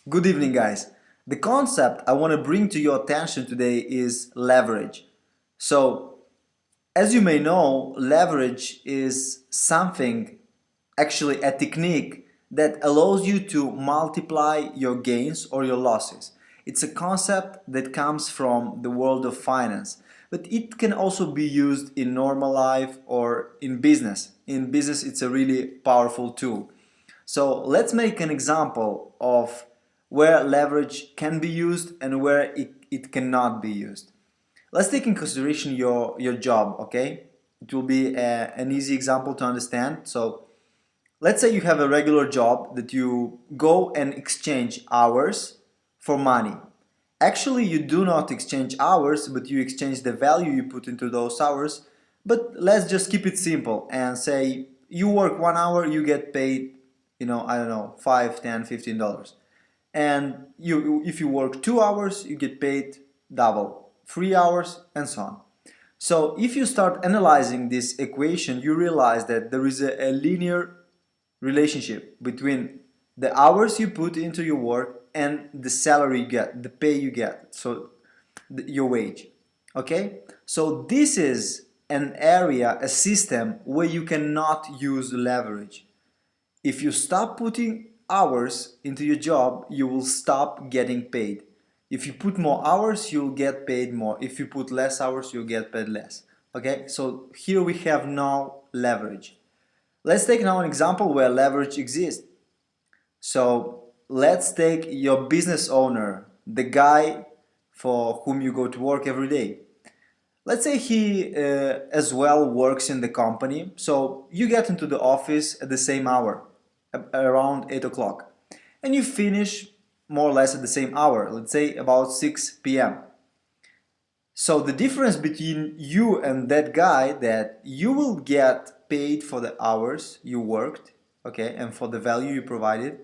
Good evening, guys. The concept I want to bring to your attention today is leverage. So, as you may know, leverage is something, actually a technique that allows you to multiply your gains or your losses. It's a concept that comes from the world of finance, but it can also be used in normal life or in business. In business, it's a really powerful tool. So let's make an example of where leverage can be used and where it cannot be used. Let's take in consideration your job, okay? It will be an easy example to understand. So let's say you have a regular job that you go and exchange hours for money. Actually, you do not exchange hours, but you exchange the value you put into those hours. But let's just keep it simple and say you work 1 hour, you get paid, I don't know, 5, 10, $15. And if you work 2 hours, you get paid double, 3 hours, and so on. So if you start analyzing this equation, you realize that there is a linear relationship between the hours you put into your work and the salary you get, the pay you get, so your wage. Okay? So this is an area, a system where you cannot use leverage. If you stop putting hours into your job, you will stop getting paid. If you put more hours, you'll get paid more. If you put less hours, you'll get paid less. Okay, so here we have no leverage. Let's take now an example where leverage exists. So let's take your business owner, the guy for whom you go to work every day. Let's say he as well works in the company, so you get into the office at the same hour, around 8 o'clock, and you finish more or less at the same hour, let's say about 6 p.m. So the difference between you and that guy, that you will get paid for the hours you worked, okay, and for the value you provided,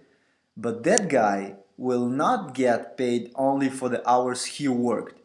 but that guy will not get paid only for the hours he worked,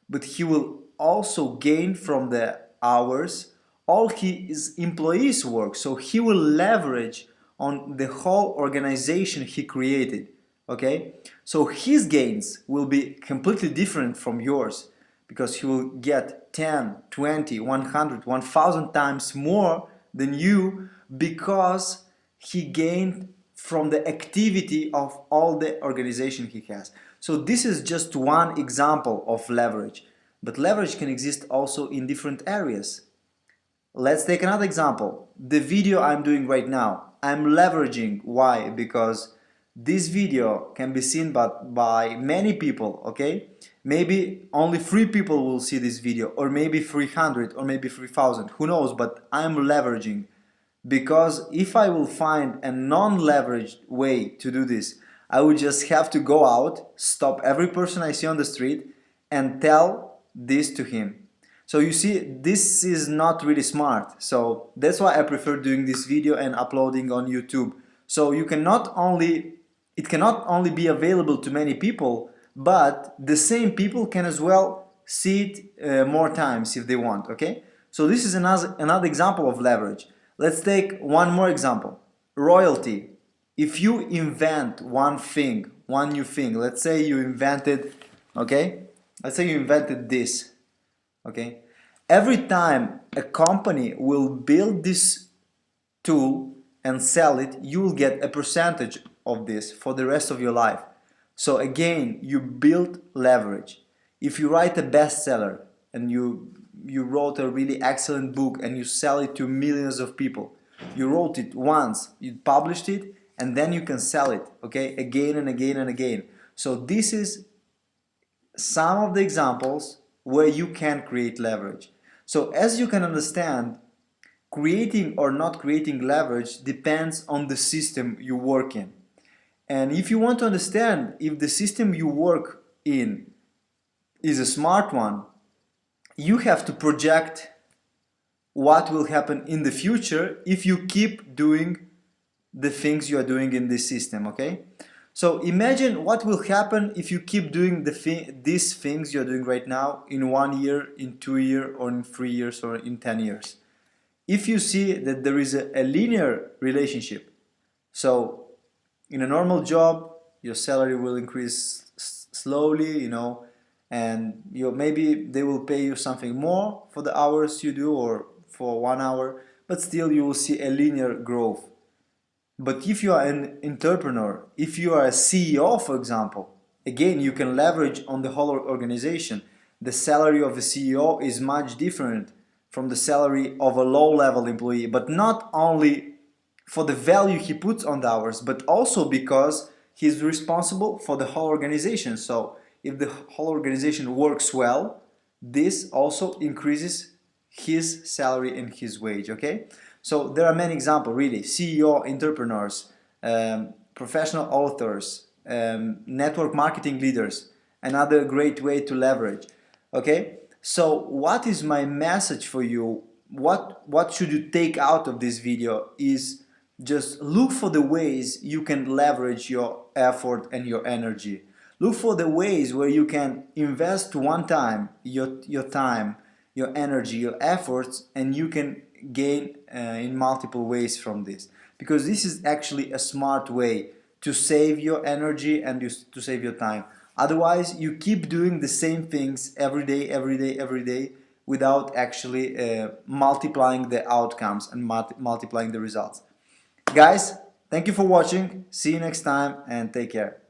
but he will also gain from the hours all his employees work. So he will leverage on the whole organization he created. Okay, so his gains will be completely different from yours because he will get 10, 20, 100, 1000 times more than you because he gained from the activity of all the organization he has. So this is just one example of leverage, but leverage can exist also in different areas. Let's take another example. The video I'm doing right now, I'm leveraging. Why? Because this video can be seen by many people, okay? Maybe only 3 people will see this video, or maybe 300, or maybe 3000, who knows, but I'm leveraging. Because if I will find a non-leveraged way to do this, I would just have to go out, stop every person I see on the street, and tell this to him. So you see, this is not really smart. So that's why I prefer doing this video and uploading on YouTube. So you cannot only, it cannot only be available to many people, but the same people can as well see it more times if they want, okay? So this is another example of leverage. Let's take one more example. Royalty. If you invent one thing, one new thing, let's say you invented, okay? Let's say you invented this, okay? Every time a company will build this tool and sell it, you will get a percentage of this for the rest of your life. So again, you build leverage. If you write a bestseller and you wrote a really excellent book and you sell it to millions of people, you wrote it once, you published it, and then you can sell it, okay, again and again and again. So this is some of the examples where you can create leverage. So as you can understand, creating or not creating leverage depends on the system you work in. And if you want to understand if the system you work in is a smart one, you have to project what will happen in the future if you keep doing the things you are doing in this system, okay? So imagine what will happen if you keep doing these things you're doing right now in 1 year, in 2 years, or in 3 years, or in 10 years. If you see that there is a linear relationship, so in a normal job, your salary will increase slowly, you know, and maybe they will pay you something more for the hours you do or for 1 hour, but still you will see a linear growth. But if you are an entrepreneur, if you are a CEO, for example, again, you can leverage on the whole organization. The salary of a CEO is much different from the salary of a low-level employee, but not only for the value he puts on the hours, but also because he's responsible for the whole organization. So if the whole organization works well, this also increases his salary and his wage, okay? So there are many examples, really. CEO entrepreneurs, professional authors, network marketing leaders, another great way to leverage, okay? So what is my message for you? What should you take out of this video is just look for the ways you can leverage your effort and your energy. Look for the ways where you can invest one time, your time, your energy, your efforts, and you can gain in multiple ways from this. Because this is actually a smart way to save your energy and to save your time. Otherwise, you keep doing the same things every day, every day, every day, without actually multiplying the outcomes and multiplying the results. Guys, thank you for watching. See you next time and take care.